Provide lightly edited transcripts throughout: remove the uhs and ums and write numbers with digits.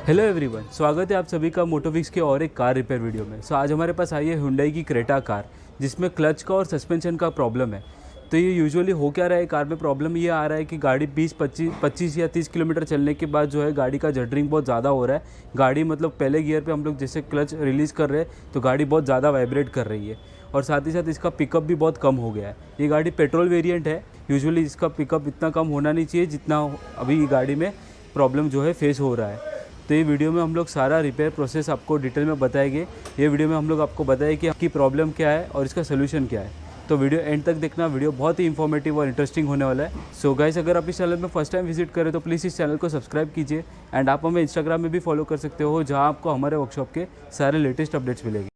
Hello everyone, स्वागत है आप सभी का मोटोविक्स के और एक कार रिपेयर वीडियो में। आज हमारे पास आई है हुंडई की क्रेटा कार, जिसमें क्लच का और सस्पेंशन का प्रॉब्लम है। तो ये यूजुअली हो क्या रहा है कार में, प्रॉब्लम ये आ रहा है कि गाड़ी 20-25 या 30 किलोमीटर चलने के बाद जो है गाड़ी का जटरिंग बहुत ज़्यादा हो रहा है। गाड़ी मतलब पहले गियर पे हम लोग जैसे क्लच रिलीज़ कर रहे हैं तो गाड़ी बहुत ज़्यादा वाइब्रेट कर रही है, और साथ ही साथ इसका पिकअप भी बहुत कम हो गया है। ये गाड़ी पेट्रोल वेरिएंट है, यूजुअली इसका पिकअप इतना कम होना नहीं चाहिए जितना अभी ये गाड़ी में प्रॉब्लम जो है फेस हो रहा है। तो ये वीडियो में हम लोग सारा रिपेयर प्रोसेस आपको डिटेल में बताएंगे। ये वीडियो में हम लोग आपको बताएंगे कि आपकी प्रॉब्लम क्या है और इसका सोल्यूशन क्या है। तो वीडियो एंड तक देखना, वीडियो बहुत ही इन्फॉर्मेटिव और इंटरेस्टिंग होने वाला है। सो गाइस, अगर आप इस चैनल में फर्स्ट टाइम विजिट करें तो प्लीज़ इस चैनल को सब्सक्राइब कीजिए, एंड आप हमें इंस्टाग्राम में भी फॉलो कर सकते हो, जहाँ आपको हमारे वर्कशॉप के सारे लेटेस्ट अपडेट्स मिलेंगे।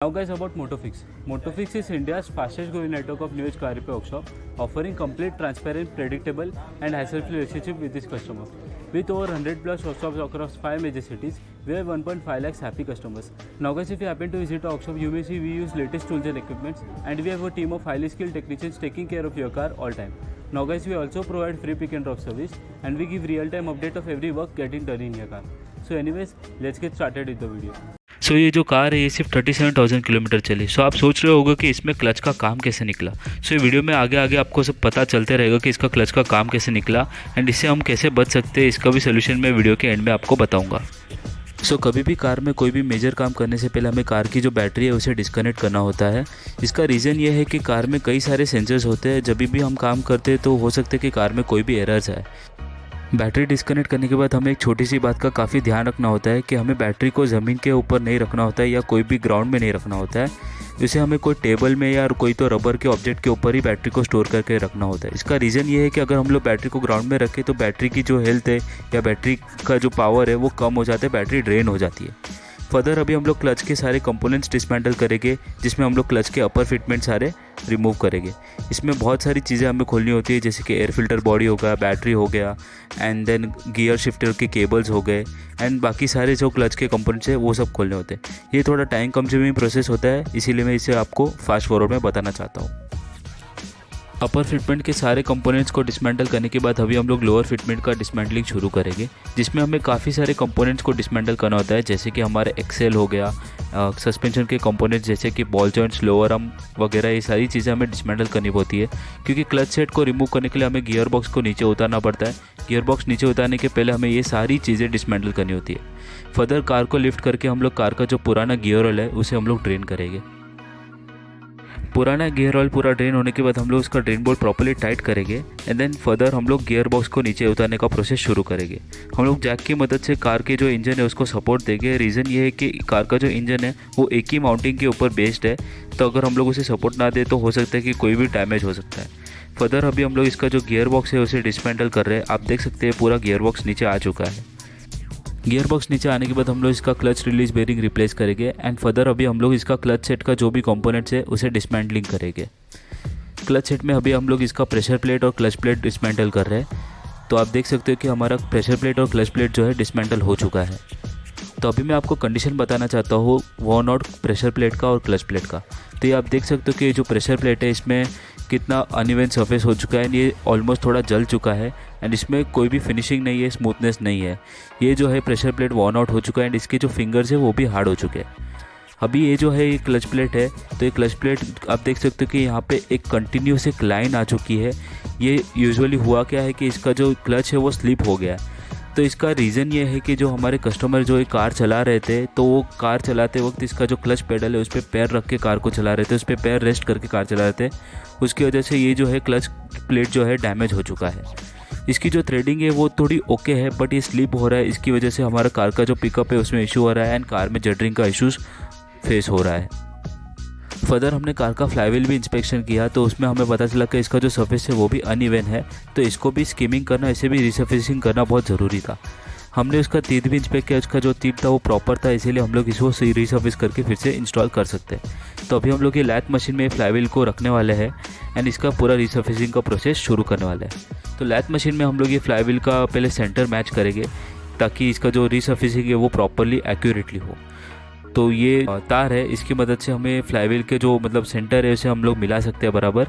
Now guys, about Motofix. Motofix is India's fastest growing network of new age car repair workshop, offering complete, transparent, predictable and hassle-free relationship with its customer. With over 100 plus workshops across 5 major cities, we have 1.5 lakhs happy customers. Now guys, if you happen to visit our workshop, you may see we use latest tools and equipments, and we have a team of highly skilled technicians taking care of your car all time. Now guys, we also provide free pick and drop service, and we give real-time update of every work getting done in your car. So anyways, let's get started with the video. ये जो car है ये सिर्फ 37,000 kilometre चली। आप सोच रहे होगे कि इसमें क्लच का काम कैसे निकला। ये वीडियो में आगे आगे आपको सब पता चलते रहेगा कि इसका क्लच का काम कैसे निकला, एंड इससे हम कैसे बच सकते हैं, इसका भी सोल्यूशन मैं वीडियो के एंड में आपको बताऊंगा। कभी भी कार में कोई भी मेजर काम करने से पहले हमें कार की जो बैटरी है उसे डिस्कनेक्ट करना होता है। इसका रीज़न ये है कि कार में कई सारे सेंसर्स होते हैं। जब भी हम काम करते हैं तो हो सकता है कि कार में कोई भी एरर्स आए। बैटरी डिस्कनेक्ट करने के बाद हमें एक छोटी सी बात का काफ़ी ध्यान रखना होता है कि हमें बैटरी को ज़मीन के ऊपर नहीं रखना होता है या कोई भी ग्राउंड में नहीं रखना होता है। इसे हमें कोई टेबल में या कोई तो रबर के ऑब्जेक्ट के ऊपर ही बैटरी को स्टोर करके रखना होता है। इसका रीज़न ये है कि अगर हम लोग बैटरी को ग्राउंड में रखें तो बैटरी की जो हेल्थ है या बैटरी का जो पावर है वो कम हो जाता है, बैटरी ड्रेन हो जाती है। फर्दर अभी हम लोग क्लच के सारे कंपोनेंट्स डिसमेंटल करेंगे, जिसमें हम लोग क्लच के अपर फिटमेंट सारे रिमूव करेंगे। इसमें बहुत सारी चीज़ें हमें खोलनी होती है, जैसे कि एयर फिल्टर बॉडी हो गया, बैटरी हो गया, एंड देन गियर शिफ्टर के केबल्स हो गए, एंड बाकी सारे जो क्लच के कंपोनेंट्स हैं वो सब खोलने होते हैं। ये थोड़ा टाइम कंज्यूमिंग प्रोसेस होता है, इसीलिए मैं इसे आपको फास्ट फॉरवर्ड में बताना चाहता हूँ। अपर फिटमेंट के सारे कंपोनेंट्स को डिसमेंटल करने के बाद अभी हम लोग लोअर फिटमेंट का डिसमेंटलिंग शुरू करेंगे, जिसमें हमें काफ़ी सारे कंपोनेंट्स को डिसमेंटल करना होता है, जैसे कि हमारे एक्सेल हो गया, सस्पेंशन के कंपोनेंट्स जैसे कि बॉल जॉइंट्स, लोअर आर्म वगैरह, ये सारी चीज़ें हमें डिसमेंटल करनी होती है। क्योंकि क्लच सेट को रिमूव करने के लिए हमें गियर बॉक्स को नीचे उतारना पड़ता है। गियर बॉक्स नीचे उतारने के पहले हमें ये सारी चीज़ें डिसमेंटल करनी होती है। फर्दर कार को लिफ्ट करके हम लोग कार का जो पुराना गियर ऑयल है उसे हम लोग ड्रेन करेंगे। पुराना गियर ऑयल पूरा ड्रेन होने के बाद हम लोग उसका ड्रेन बोल्ट प्रॉपर्ली टाइट करेंगे, एंड देन फर्दर हम लोग गियर बॉक्स को नीचे उतारने का प्रोसेस शुरू करेंगे। हम लोग जैक की मदद से कार के जो इंजन है उसको सपोर्ट देंगे। रीज़न ये है कि कार का जो इंजन है वो एक ही माउंटिंग के ऊपर बेस्ड है, तो अगर हम लोग उसे सपोर्ट ना दे तो हो सकता है कि कोई भी डैमेज हो सकता है। फर्दर अभी हम लोग इसका जो गियर बॉक्स है उसे डिसमेंटल कर रहे हैं। आप देख सकते हैं पूरा गियर बॉक्स नीचे आ चुका है। गियर बॉक्स नीचे आने के बाद हम लोग इसका क्लच रिलीज बेरिंग रिप्लेस करेंगे, एंड फर्दर अभी हम लोग इसका क्लच सेट का जो भी कंपोनेंट्स है उसे डिसमेंटलिंग करेंगे। क्लच सेट में अभी हम लोग इसका प्रेशर प्लेट और क्लच प्लेट डिसमेंटल कर रहे हैं। तो आप देख सकते हो कि हमारा प्रेशर प्लेट और क्लच प्लेट जो है डिसमेंटल हो चुका है। तो अभी मैं आपको कंडीशन बताना चाहता हूँ वॉर्न आउट प्रेशर प्लेट का और क्लच प्लेट का। तो ये आप देख सकते हो कि जो प्रेशर प्लेट है इसमें कितना अनइवन सरफेस हो चुका है, ये ऑलमोस्ट थोड़ा जल चुका है, एंड इसमें कोई भी फिनिशिंग नहीं है, स्मूथनेस नहीं है। ये जो है प्रेशर प्लेट वॉर्न आउट हो चुका है, एंड इसके जो फिंगर्स है वो भी हार्ड हो चुके हैं। अभी ये जो है ये क्लच प्लेट है, तो ये क्लच प्लेट आप देख सकते हो कि यहाँ पे एक कंटिन्यूस एक लाइन आ चुकी है। ये यूजुअली हुआ क्या है कि इसका जो क्लच है वो स्लिप हो गया है। तो इसका रीज़न ये है कि जो हमारे कस्टमर जो ये कार चला रहे थे, तो वो कार चलाते वक्त इसका जो क्लच पेडल है उस पर पैर रख के कार को चला रहे थे, उस पर पैर रेस्ट करके कार चला रहे थे। उसकी वजह से ये जो है क्लच प्लेट जो है डैमेज हो चुका है। इसकी जो थ्रेडिंग है वो थोड़ी ओके है, बट ये स्लिप हो रहा है। इसकी वजह से हमारा कार का जो पिकअप है उसमें इशू हो रहा है, एंड कार में जटरिंग का इशूज़ फेस हो रहा है। फर्दर हमने कार का फ्लाईव्हील भी इंस्पेक्शन किया, तो उसमें हमें पता चला कि इसका जो सरफेस है वो भी अनइवन है, तो इसको भी स्कीमिंग करना, इसे भी रिसर्फेसिंग करना बहुत ज़रूरी था। हमने उसका तीत भी इंस्पेक्ट किया, उसका जो तीत था वो प्रॉपर था, इसीलिए हम लोग इसको रिसर्फेस करके फिर से इंस्टॉल कर सकते हैं। तो अभी हम लोग ये लैथ मशीन में फ्लाईव्हील को रखने वाले हैं, एंड इसका पूरा रिसर्फेसिंग का प्रोसेस शुरू करने वाले हैं। तो लैथ मशीन में हम लोग ये फ्लाईव्हील का पहले सेंटर मैच करेंगे, ताकि इसका जो रिसर्फेसिंग है वो प्रॉपरली एक्यूरेटली हो। तो ये तार है, इसकी मदद से हमें फ्लाईव्हील के जो मतलब सेंटर है उसे हम लोग मिला सकते हैं बराबर।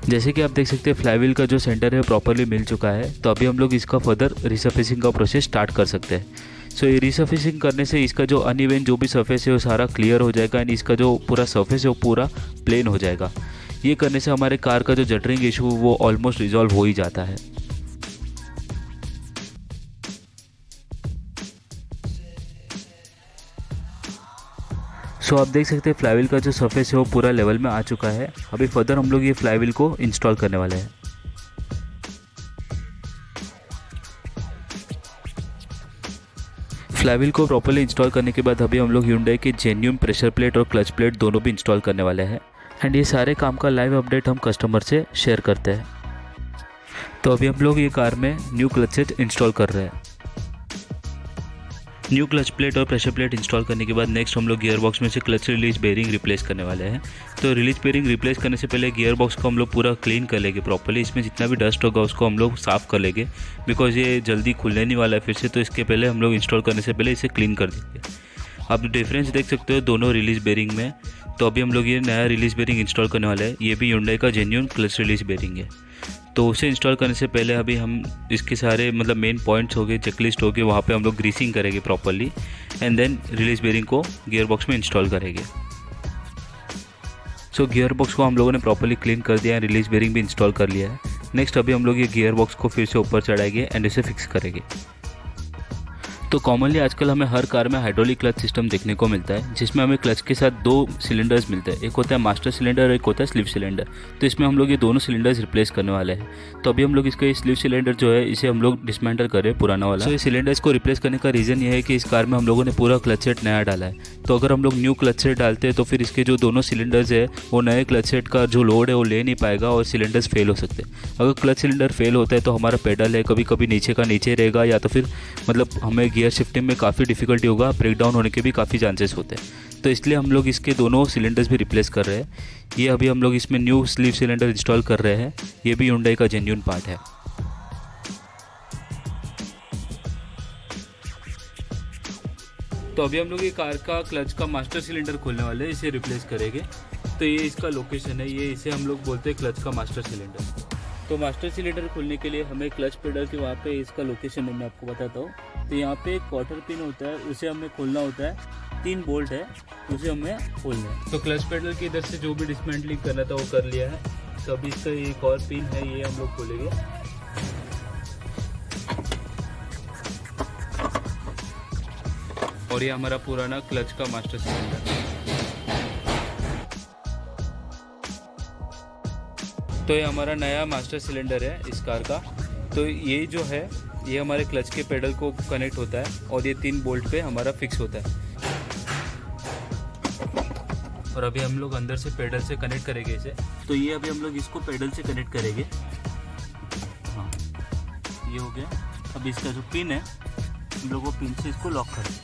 जैसे कि आप देख सकते हैं फ्लाईव्हील का जो सेंटर है प्रॉपरली मिल चुका है, तो अभी हम लोग इसका फर्दर रिसर्फेसिंग का प्रोसेस स्टार्ट कर सकते हैं। सो ये रिसर्फेसिंग करने से इसका जो अनइवन जो भी सरफेस है वो सारा क्लियर हो जाएगा एंड इसका जो पूरा सरफेस है वो पूरा प्लेन हो जाएगा। ये करने से हमारे कार का जो जटरिंग इशू वो ऑलमोस्ट रिजॉल्व हो ही जाता है। सो आप देख सकते हैं फ्लाईव्हील का जो सरफेस है वो पूरा लेवल में आ चुका है। अभी फर्दर हम लोग ये फ्लाईव्हील को इंस्टॉल करने वाले हैं। फ्लाईव्हील को प्रॉपर्ली इंस्टॉल करने के बाद अभी हम लोग Hyundai की जेन्युइन प्रेशर प्लेट और क्लच प्लेट दोनों भी इंस्टॉल करने वाले हैं एंड ये सारे काम का लाइव अपडेट हम कस्टमर से शेयर करते हैं। तो अभी हम लोग ये कार में न्यू क्लच सेट इंस्टॉल कर रहे हैं। न्यू क्लच प्लेट और प्रेशर प्लेट इंस्टॉल करने के बाद नेक्स्ट हम लोग गियर बॉक्स में से क्लच रिलीज बेरिंग रिप्लेस करने वाले हैं। तो रिलीज बेरिंग रिप्लेस करने से पहले गियर बॉक्स को हम लोग पूरा क्लीन कर लेंगे प्रॉपर्ली। इसमें जितना भी डस्ट होगा उसको हम लोग साफ़ कर लेंगे बिकॉज ये जल्दी खुलने नहीं वाला है फिर से, तो इसके पहले हम लोग इंस्टॉल करने से पहले इसे क्लीन कर देंगे। आप डिफरेंस देख सकते हो दोनों रिलीज बेरिंग में। तो अभी हम लोग ये नया रिलीज बेरिंग इंस्टॉल करने वाले हैं। ये भी Hyundai का जेन्युइन क्लच रिलीज बेरिंग है। तो उसे इंस्टॉल करने से पहले अभी हम इसके सारे मतलब मेन पॉइंट्स हो गए, चेकलिस्ट हो गए, वहाँ पे हम लोग ग्रीसिंग करेंगे properly and then release bearing को गियर बॉक्स में इंस्टॉल करेंगे। सो गियर बॉक्स को हम लोगों ने प्रॉपर्ली क्लीन कर दिया है, रिलीज बेरिंग भी इंस्टॉल कर लिया है। नेक्स्ट अभी हम लोग ये गियर बॉक्स को फिर से ऊपर चढ़ाएंगे एंड इसे फिक्स करेंगे। तो कॉमनली आजकल हमें हर कार में हाइड्रोलिक क्लच सिस्टम देखने को मिलता है जिसमें हमें क्लच के साथ दो सिलेंडर्स मिलते हैं। एक होता है मास्टर सिलेंडर और एक होता है स्लीव सिलेंडर। तो इसमें हम लोग ये दोनों सिलेंडर्स रिप्लेस करने वाले हैं। तो अभी हम लोग इसका ये स्लीव सिलेंडर जो है इसे हम लोग डिसमेंटल करें पुराना वाला। तो ये सिलेंडर्स को रिप्लेस करने का रीज़न ये है कि इस कार में हम लोगों ने पूरा क्लच सेट नया डाला है। तो अगर हम लोग न्यू क्लच सेट डालते हैं तो फिर इसके जो दोनों सिलेंडर्स है वो नए क्लच सेट का जो लोड है वो ले नहीं पाएगा और सिलेंडर्स फेल हो सकते हैं। अगर क्लच सिलेंडर फेल होता है तो हमारा पेडल है कभी कभी नीचे का नीचे रहेगा या तो फिर मतलब हमें गियर शिफ्टिंग में काफ़ी डिफ़िकल्टी होगा, ब्रेकडाउन होने के भी काफ़ी चांसेस होते हैं। तो इसलिए हम लोग इसके दोनों सिलेंडर्स भी रिप्लेस कर रहे हैं। ये अभी हम लोग इसमें न्यू स्लीव सिलेंडर इंस्टॉल कर रहे हैं। ये भी Hyundai का जेन्युइन पार्ट है। तो अभी हम लोग ये कार का क्लच का मास्टर सिलेंडर खोलने वाले हैं, इसे रिप्लेस करेंगे। तो ये इसका लोकेशन है, ये इसे हम लोग बोलते हैं क्लच का मास्टर सिलेंडर। तो मास्टर सिलेंडर खोलने के लिए हमें क्लच पेडल के वहाँ पे इसका लोकेशन है, मैं आपको बताता हूँ। तो यहाँ पे एक क्वार्टर पिन होता है, उसे हमें खोलना होता है। 3 बोल्ट है, उसे हमें खोलना है। तो क्लच पेडल की इधर से जो भी डिसमेंटलिंग करना था वो कर लिया है। तो अभी इसका एक और पिन है, ये हम लोग खोलेंगे। और ये हमारा पुराना क्लच का मास्टर सिलेंडर। तो ये हमारा नया मास्टर सिलेंडर है इस कार का। तो ये जो है ये हमारे क्लच के पेडल को कनेक्ट होता है और ये 3 बोल्ट पे हमारा फिक्स होता है। और अभी हम लोग अंदर से पेडल से कनेक्ट करेंगे इसे। तो ये अभी हम लोग इसको पेडल से कनेक्ट करेंगे। हाँ, ये हो गया। अभी इसका जो पिन है हम लोग वो पिन से इसको लॉक करें।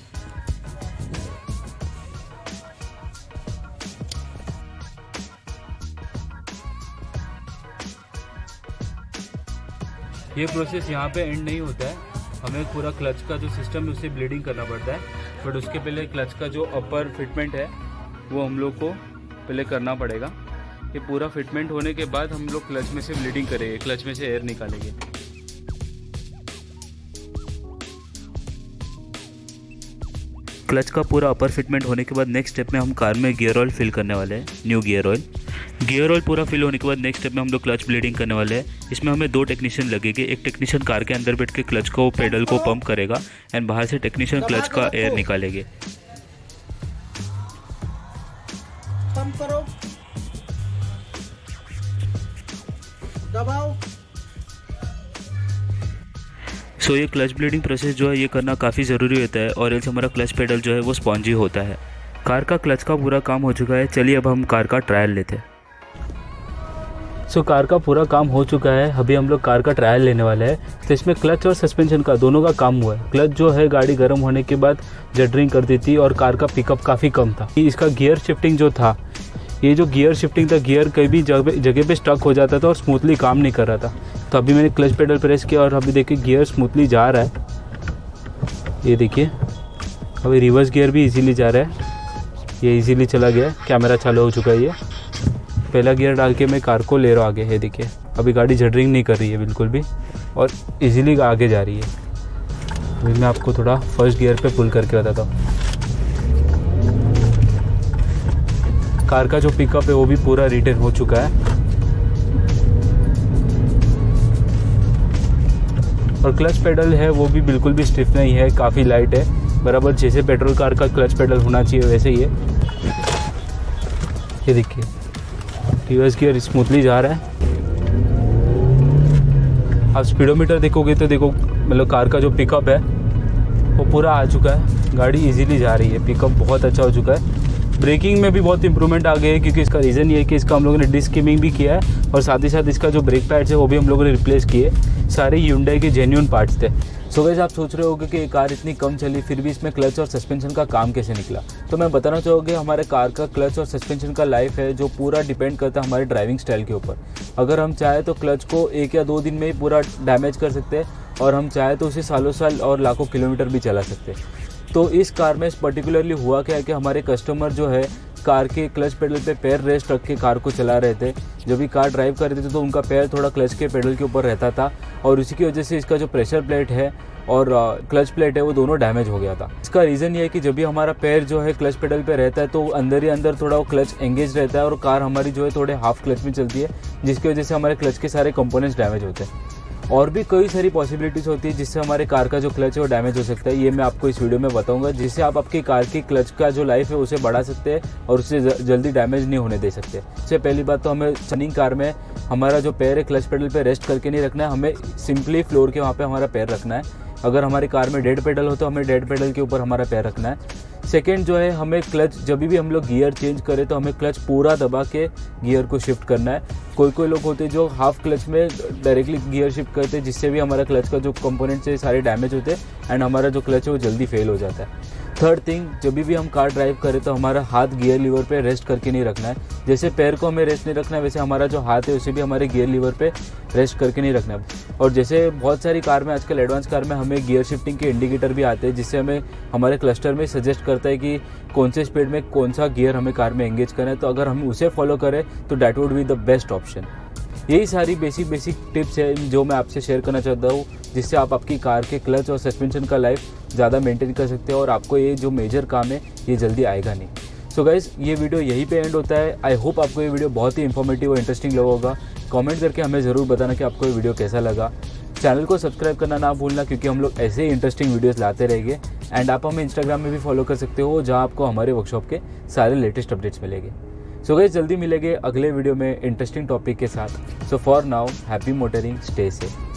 ये प्रोसेस यहाँ पे एंड नहीं होता है, हमें पूरा क्लच का जो सिस्टम है उसे ब्लीडिंग करना पड़ता है। बट उसके पहले क्लच का जो अपर फिटमेंट है वो हम लोग को पहले करना पड़ेगा। ये पूरा फिटमेंट होने के बाद हम लोग क्लच में से ब्लीडिंग करेंगे, क्लच में से एयर निकालेंगे। क्लच का पूरा अपर फिटमेंट होने के बाद नेक्स्ट स्टेप में हम कार में गियर ऑयल फिल करने वाले हैं, new gear oil. Gear oil पूरा फिल होने के बाद नेक्स्ट स्टेप में हम लोग क्लच ब्लीडिंग करने वाले हैं। इसमें हमें 2 टेक्नीशियन लगेंगे। एक टेक्नीशियन कार के अंदर बैठ के क्लच को पेडल को पंप करेगा एंड बाहर से टेक्नीशियन क्लच का एयर निकालेंगे। पंप करो, दबाओ। सो ये क्लच ब्लीडिंग प्रोसेस जो है ये करना काफ़ी ज़रूरी होता है और एल्स हमारा क्लच पेडल जो है वो स्पॉन्जी होता है। कार का क्लच का पूरा काम हो चुका है। चलिए अब हम कार का ट्रायल लेते हैं। सो कार का पूरा काम हो चुका है, अभी हम लोग कार का ट्रायल लेने वाले हैं। तो इसमें क्लच और सस्पेंशन का दोनों का काम हुआ है। क्लच जो है गाड़ी गर्म होने के बाद जटरिंग करती थी और कार का पिकअप काफ़ी कम था। इसका गियर शिफ्टिंग जो था, ये जो गियर शिफ्टिंग था, गियर कहीं भी जगह पे स्टक हो जाता था और स्मूथली काम नहीं कर रहा था। तो अभी मैंने क्लच पेडल प्रेस किया और अभी देखिए गियर स्मूथली जा रहा है। ये देखिए अभी रिवर्स गियर भी इजीली जा रहा है, ये इजीली चला गया। कैमरा चालू हो चुका है ये। पहला गियर डाल के मैं कार को ले रहा हूँ आगे। है देखिए अभी गाड़ी जडरिंग नहीं कर रही है बिल्कुल भी और इजीली आगे जा रही है। अभी मैं आपको थोड़ा फर्स्ट गियर पे पुल करके बताता हूँ। कार का जो पिकअप है वो भी पूरा रिटेन हो चुका है और क्लच पेडल है वो भी बिल्कुल भी स्टिफ नहीं है, काफ़ी लाइट है, बराबर जैसे पेट्रोल कार का क्लच पेडल होना चाहिए वैसे ही है। ये देखिए रिवर्स गियर स्मूथली जा रहा है। आप स्पीडोमीटर देखोगे तो देखो मतलब कार का जो पिकअप है वो पूरा आ चुका है, गाड़ी इजीली जा रही है, पिकअप बहुत अच्छा हो चुका है। ब्रेकिंग में भी बहुत इंप्रूवमेंट आ गई है क्योंकि इसका रीज़न ये है कि इसका हम लोगों ने डिस्क स्कीमिंग भी किया है और साथ ही साथ इसका जो ब्रेक पैड्स है वो भी हम लोगों ने रिप्लेस किए। सारे Hyundai के जेन्युइन पार्ट्स थे। सो गाइस आप सोच रहे होगे कि ये कार इतनी कम चली फिर भी इसमें क्लच और सस्पेंशन का काम कैसे निकला, तो मैं बताना चाहूँगा हमारे कार का क्लच और सस्पेंशन का लाइफ है जो पूरा डिपेंड करता है हमारे ड्राइविंग स्टाइल के ऊपर। अगर हम चाहे तो क्लच को 1 या 2 दिन में ही पूरा डैमेज कर सकते हैं और हम चाहे तो उसे सालों साल और लाखों किलोमीटर भी चला सकते हैं। तो इस कार में पर्टिकुलरली हुआ क्या है कि हमारे कस्टमर जो है कार के क्लच पेडल पे पैर रेस्ट रख के कार को चला रहे थे। जब भी कार ड्राइव कर रहे थे तो उनका पैर थोड़ा क्लच के पेडल के ऊपर रहता था और उसी की वजह से इसका जो प्रेशर प्लेट है और क्लच प्लेट है वो दोनों डैमेज हो गया था। इसका रीज़न ये है कि जब भी हमारा पैर जो है क्लच पेडल पे रहता है तो अंदर ही अंदर थोड़ा वो क्लच एंगेज रहता है और कार हमारी जो है थोड़े हाफ क्लच में चलती है, जिसकी वजह से हमारे क्लच के सारे कंपोनेंट्स डैमेज होते हैं। और भी कई सारी पॉसिबिलिटीज़ होती है जिससे हमारे कार का जो क्लच है वो डैमेज हो सकता है। ये मैं आपको इस वीडियो में बताऊंगा जिससे आप आपकी कार की क्लच का जो लाइफ है उसे बढ़ा सकते हैं और उसे जल्दी डैमेज नहीं होने दे सकते। सबसे पहली बात तो हमें रनिंग कार में हमारा जो पैर है क्लच पेडल पे रेस्ट करके नहीं रखना है, हमें सिंपली फ्लोर के वहाँ पे हमारा पैर रखना है। अगर हमारी कार में डेड पेडल हो तो हमें डेड पेडल के ऊपर हमारा पैर रखना है। सेकेंड जो है हमें क्लच जब भी हम लोग गियर चेंज करें तो हमें क्लच पूरा दबा के गियर को शिफ्ट करना है। कोई लोग होते हैं जो हाफ क्लच में डायरेक्टली गियर शिफ्ट करते हैं जिससे भी हमारा क्लच का जो कंपोनेंट्स है सारे डैमेज होते हैं एंड हमारा जो क्लच है वो जल्दी फेल हो जाता है। थर्ड थिंग, जब भी हम कार ड्राइव करें तो हमारा हाथ गियर लीवर पे रेस्ट करके नहीं रखना है। जैसे पैर को हमें रेस्ट नहीं रखना है वैसे हमारा जो हाथ है उसे भी हमारे गियर लीवर पे रेस्ट करके नहीं रखना है। और जैसे बहुत सारी कार में आजकल एडवांस कार में हमें गियर शिफ्टिंग के इंडिकेटर भी आते हैं जिससे हमें हमारे क्लस्टर में सजेस्ट करता है कि कौन से स्पीड में कौन सा गियर हमें कार में एंगेज करना है। तो अगर हम उसे फॉलो करें तो that would be the best option. यही सारी बेसिक टिप्स है जो मैं आपसे शेयर करना चाहता हूँ जिससे आप आपकी कार के क्लच और सस्पेंशन का लाइफ ज़्यादा मेंटेन कर सकते हो और आपको ये जो मेजर काम है ये जल्दी आएगा नहीं। सो गाइस ये वीडियो यहीं पे एंड होता है। आई होप आपको ये वीडियो बहुत ही इंफॉर्मेटिव और इंटरेस्टिंग लगा होगा। कमेंट करके हमें ज़रूर बताना कि आपको ये वीडियो कैसा लगा। चैनल को सब्सक्राइब करना ना भूलना क्योंकि हम लोग ऐसे ही इंटरेस्टिंग वीडियोस लाते रहेंगे। एंड आप हमें इंस्टाग्राम में भी फॉलो कर सकते हो जहाँ आपको हमारे वर्कशॉप के सारे लेटेस्ट अपडेट्स मिलेंगे। सो गाइस जल्दी मिलेंगे अगले वीडियो में इंटरेस्टिंग टॉपिक के साथ। So for now happy motoring, stay safe.